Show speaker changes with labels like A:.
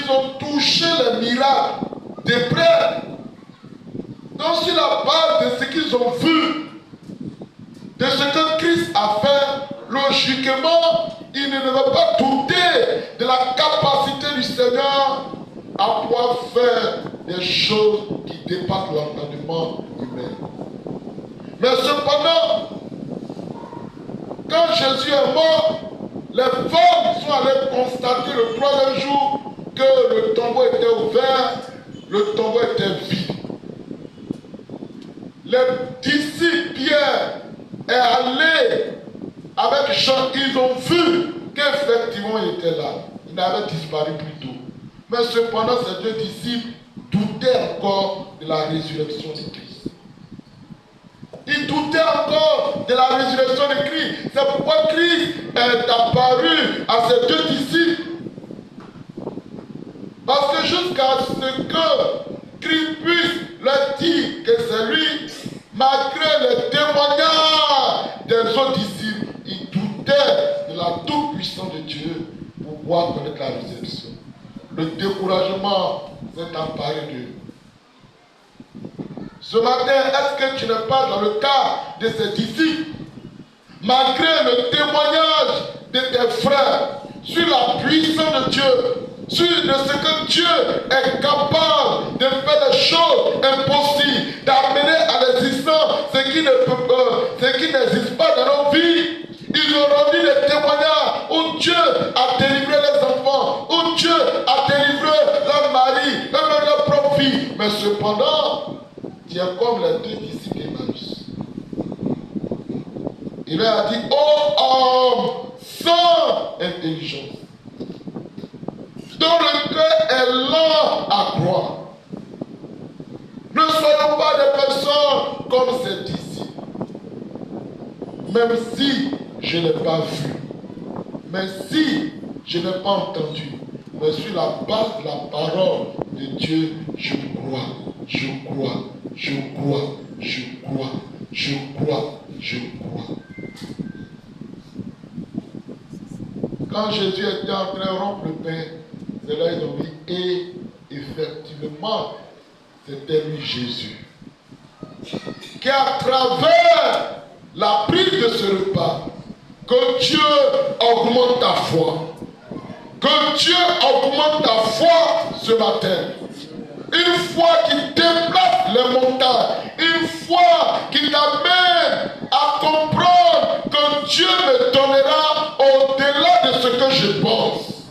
A: ils ont touché les miracles de près. Donc sur la base de ce qu'ils ont vu, de ce que Christ a fait, logiquement, ils ne devaient pas douter de la capacité du Seigneur à pouvoir faire des choses qui dépassent l'entendement humain. Mais cependant, quand Jésus est mort, les femmes sont allées constater le troisième jour que le tombeau était ouvert, le tombeau était vide. Les disciples Pierre est allé avec Jean, ils ont vu qu'effectivement il était là. Il avait disparu plus tôt. Mais cependant, ces deux disciples doutaient encore de la résurrection de Christ. Ils doutaient encore de la résurrection de Christ. C'est pourquoi Christ est apparu à ces deux disciples. Parce que jusqu'à ce que Christ puisse leur dire que c'est lui, malgré les témoignages des autres disciples, ils doutaient de la toute-puissance de Dieu pour pouvoir connaître la résurrection. Le découragement s'est emparé d'eux. Ce matin, est-ce que tu n'es pas dans le cas de ces disciples? Malgré le témoignage de tes frères sur la puissance de Dieu, sur ce que Dieu est capable de faire des choses impossibles, d'amener à l'existence ce qui n'existe pas dans nos vies. Ils ont rendu des témoignages où Dieu a délivré les enfants, où Dieu a délivré leur mari, même leur propre fille. Mais cependant, tu es comme les deux disciples d'Emmaüs. Il leur a dit, ô homme sans intelligence, dont le cœur est lent à croire. Ne soyons pas des personnes comme ces disciples. Même si je n'ai pas vu, mais si je n'ai pas entendu, mais sur la base de la parole de Dieu, je crois, je crois, je crois, je crois, je crois, je crois. Quand Jésus était en train de rompre le pain, c'est là qu'ils ont dit, et effectivement, c'était lui Jésus, qui à travers la prise de ce repas, que Dieu augmente ta foi, que Dieu augmente ta foi ce matin. Une foi qui déplace les montagnes, une foi qui t'amène à comprendre que Dieu me donnera au-delà de ce que je pense.